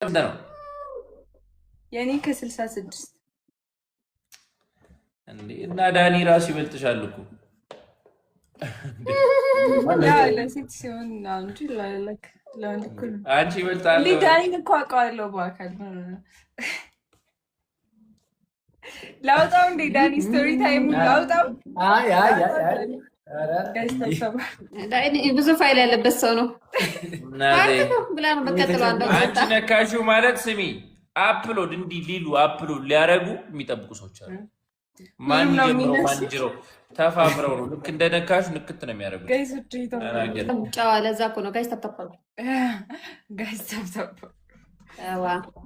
ነው የኔ ከ66 እንዴ እና ዳኒ ራሱ ይበልጥሻል እኮ ለሴት ሲሆን ነው እንጂ ለለክ ለወንድ እኮ አንቺ ይበልጣል ዳኒ እኮ አውቀዋለሁ በአካል ላውጣው እንዴ ዳኒ ስቶሪ ታይም ላውጣው ብዙ ፋይል ያለበት ሰው ነው ብላ ነው በቀጥሎ አንቺ ነካሽው ማለት ስሚ አፕሎድ እንዲህ ሊሉ አፕሎድ ሊያረጉ የሚጠብቁ ሰዎች አሉ ማን ጀምሮ ተፋፍረው ነው ልክ እንደነካሽ ንክት ነው የሚያደርጉት ጋይስ ጫዋ ለዛ እኮ ነው ጋይስ ተፈጠሩ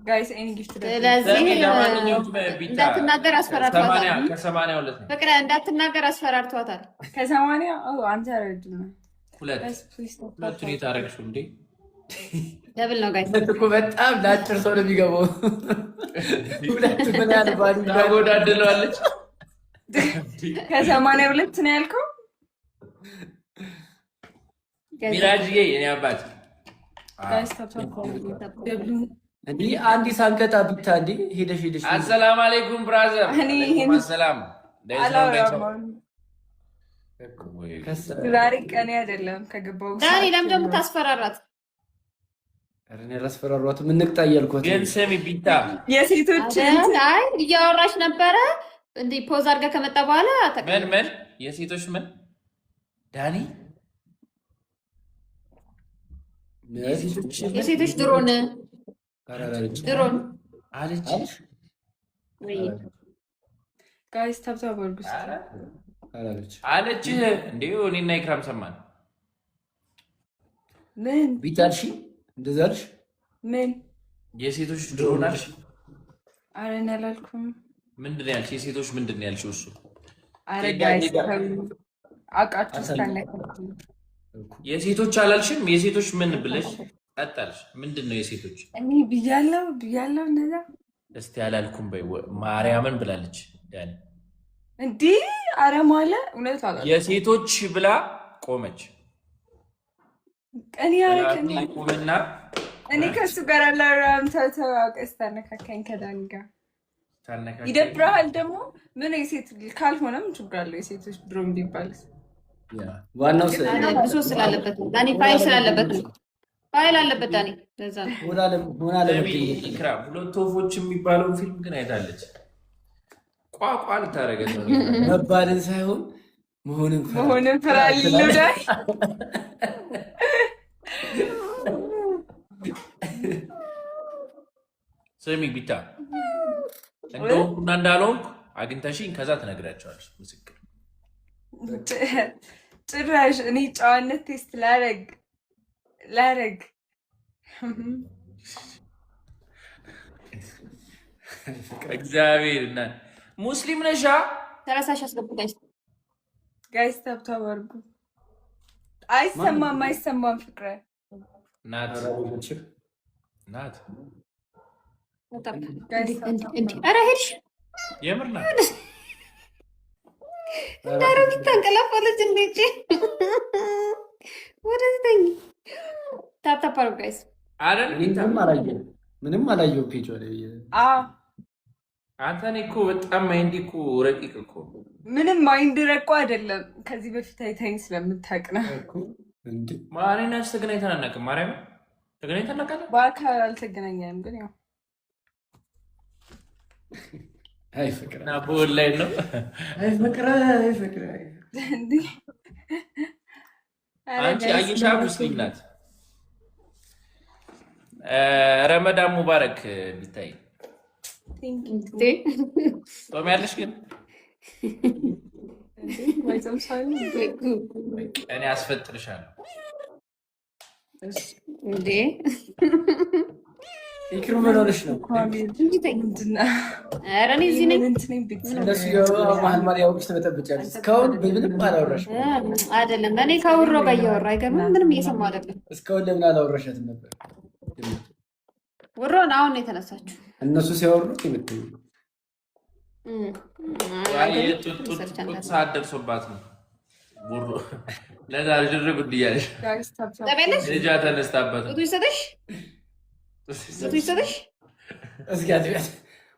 ጋይስ ኤኒ ጊፍት ስለዚህ እንዳትናገር አስፈራርቷታል ፍቅረ እንዳትናገር አስፈራርቷታል ከ80 አንተ ረድና ሁለቱን የታረግሽው እንዴ ደብል ነው ጋይስ እኮ በጣም ለአጭር ሰው ነው የሚገባው ሁለቱ ምን ያልባሉ ታጎዳድለዋለች ከ82 ነው ያልከው ሚራጅዬ የኔ አባት ጋይስ እንዴ አንዲ ሳንከታ ቢታ እንዴ ሄደሽ አሰላም አለይኩም ብራዘር ሰላም ዛሬ ቀኔ አይደለም ከገባው ዳኒ ለምን ደግሞ ታስፈራራት አረኔ ራስፈራሯት ምን ንቅጣ እያልኳት ግን ስሚ ቢታ የሴቶች አይ እያወራሽ ነበረ እንዴ ፖዝ አድርጋ ከመጣ በኋላ ምን የሴቶች ምን ዳኒ የሴቶች ድሮን አለች ጋይስ ታብታብ አድርጉ አለች እንዴ እኔና ኢክራም ሰማን ምን ቢታልሽ እንደዛልሽ ምን የሴቶች ድሮን አልሽ አረን አላልኩም ምንድን ያልሽ የሴቶች ምንድን ነው ያልሽው እሱ አረ ጋይስ አቃችሁ ታነከ የሴቶች አላልሽም የሴቶች ምን ብለሽ አጣልሽ ምንድን ነው የሴቶች እኔ ብያለሁ እንደዛ እስቲ አላልኩም በይ ማርያምን ብላለች ዳኒ እንዴ አረ ማለ እውነት አላ የሴቶች ብላ ቆመች ቀኒ ያረከኝ ቆመና እኔ ከሱ ጋር አላራም ተዋቀስ ታነካከኝ ከዳኒ ጋር ታነካከኝ ይደብራል ደግሞ ምን የሴት ካልሆነም ችግር አለው የሴቶች ድሮም ቢባልስ ዋናው ብዙ ስላለበት ዳኒ ፋይል ስላለበት ፋይል አለበት ዳኒ ለዛ ነው ሆናለም ኢክራም ሁለት ወፎች የሚባለውን ፊልም ግን አይታለች ቋቋ ልታረገት ነው መባልን ሳይሆን መሆንን ፍራልለው ዳኒ ስሚ ቢታ እንደሆንኩና እንዳልሆንኩ አግኝተሽኝ ከዛ ትነግራቸዋለሽ ምስክር ጭራሽ እኔ ጨዋነት ቴስት ላረግ እግዚአብሔር እና ሙስሊም ነሻ ተራሳሽ አስገብታሽ ጋይስ ታብታብ አድርጉ አይሰማም ፍቅረ ናት ኧረ ሄድሽ የምር ናት እንዳሮጊት ታንቀላፋለች እንዴ ወደዚህ ተኝ ታፕታፕ አድርጉ ጋይስ አይደል ምንም አላየሁም ፔጅ ወደ አንተ እኔ እኮ በጣም ማይንድ እኮ ረቂቅ እኮ ምንም ማይንድ ረቆ አይደለም ከዚህ በፊት አይታኝ ስለምታውቅ ነው እንዴ ማሪናስ ተገናኝተን አናውቅም ማርያም ተገናኝተን አናውቅም በአካል አልተገናኘንም ግን ያው አይ ፍቅር እና በኦንላይን ነው አይ ፍቅር እንዴ አንቺ አይሻ ሙስሊም ናት ረመዳን ሙባረክ ቢታይ ጾም ያለሽ ግን እኔ አስፈጥርሻለሁ እንዴ ኢክሩ ምን ሆነሽ ነው ኧረ እኔ እዚህ ነኝ እንደሱ መሀል ያውቅሽ ትበጠብጫለሽ እስካሁን ምንም አላወራሽም አይደለም እኔ ከውሮ ጋር እያወራ አይገርምም ምንም እየሰማሁ አይደለም እስካሁን ለምን አላወራሻትም ነበር ውሮን አሁን ነው የተነሳችሁ እነሱ ሲያወሩት የምትይው ሰዓት ደርሶባት ነው ውሮ ለዛ ድርግ እያለሽ ልጃ ተነስታበት ጡት ይሰጥሽ ይሰጥሽ እስኪ አትበል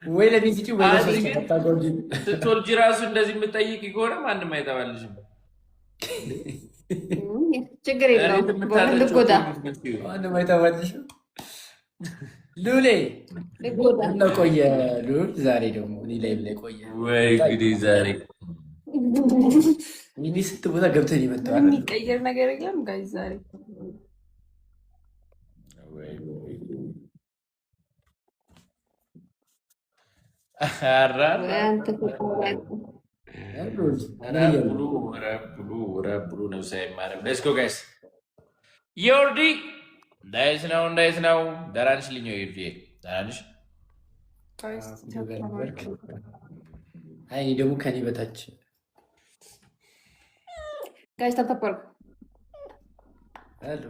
ወይ ለቤት ወይ ለሶስት ታታጎጂ ስትወልጂ ራሱ እንደዚህ የምትጠይቂ ከሆነ ማንም አይተባልሽም። ችግር የለውም። ልጎዳ ማንም አይተባልሽም። ሉሌ እና ቆየ ሉል ዛሬ ደግሞ እኔ ላይ ብለ ቆየ ወይ እንግዲህ ዛሬ ሚኒ ስንት ቦታ ገብተን ይመጣዋል። የሚቀየር ነገር የለም ጋይስ ዛሬ ረብሉ ነው ሳይማረም ሌትስ ጎ ጋይስ ዮርዲ እንዳይስ ነው ደራንሽ ልኝ ይርዲ ደራንሽ አይ ደግሞ ከኔ በታች ጋይስ ተተፈር አሉ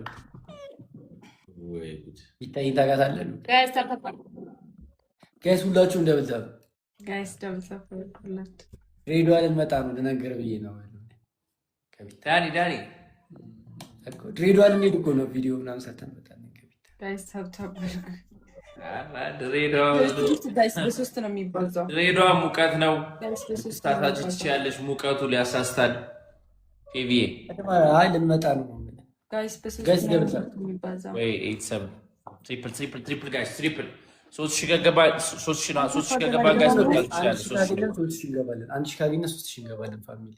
ወይ ጉድ ይታይ ታጋታለሉ ጋይስ ተተፈር ጋይስ ሁላችሁ እንደበዛ ጋይስ ደምሰፈር ሁላችሁ ሬዲዮ አልመጣ ነው ልነገር ብዬ ነው ዳኒ እኮ ሬዲዮ አልሄድ እኮ ነው ቪዲዮ ምናምን ሰርተን መጣን ከቢታ ጋይስ ተብተብ በሶስት ነው የሚባዛው። ድሬዳዋ ሙቀት ነው። ታታች ትችያለሽ። ሙቀቱ ሊያሳስታል። ቲቪዬ አይ ልንመጣ ነው ጋይስ በሶስት ነው የሚባዛው። ወይ 87 ትሪፕል ጋይስ ትሪፕል 3000 ገባ 3000 ገባ ጋይስ ትችያለሽ። 3000 እንገባለን። 1000 ካገኘ 3000 እንገባለን። ፋሚሊ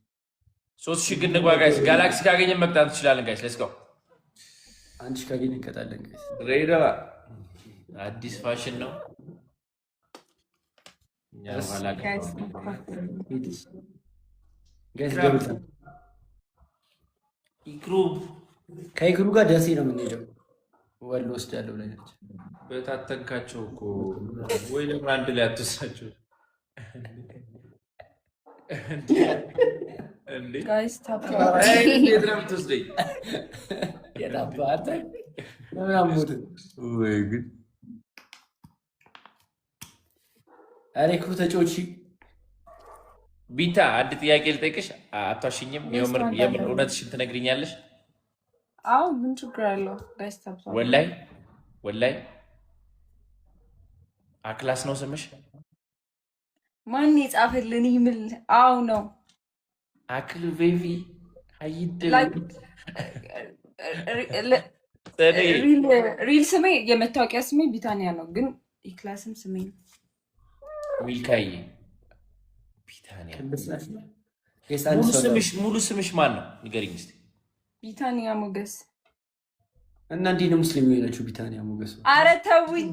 3000 ግን ንግባ ጋይስ። ጋላክሲ ካገኘን መቅጣት እንችላለን ጋይስ። ሌትስ ጎ 1000 ካገኘን እንቀጣለን ጋይስ። ድሬዳዋ አዲስ ፋሽን ነው። ከኢክሩ ጋር ደሴ ነው የምንሄደው። ወሎ ውስጥ ያለው ላይ ነች። በታተንካቸው እኮ ወይ ለምን አንድ ላይ አትወሳቸው እንዴ? ጋይስ ትወስደኝ የታባተ ምናሙት ወይ ግን አሬ ኢክሩ ተጫውቺ ቢታ አንድ ጥያቄ ልጠይቅሽ። አታሽኝም? የምር እውነትሽን ትነግሪኛለሽ? አዎ ምን ችግር አለው? ጋይስ ታብቷል። ወላይ አክላስ ነው ስምሽ? ማን የጻፈልን ይምል? አዎ ነው አክል ቤቢ አይደ ሪል ስሜ የመታወቂያ ስሜ ቢታኒያ ነው፣ ግን የክላስም ስሜ ነው ሚልካዬ ቢታኒያ። ሙሉ ስምሽ ማን ነው ንገሪኝ እስኪ። ቢታኒያ ሞገስ። እና እንዴት ነው ሙስሊም የሆነችው ቢታኒያ ሞገስ? ኧረ ተውኝ።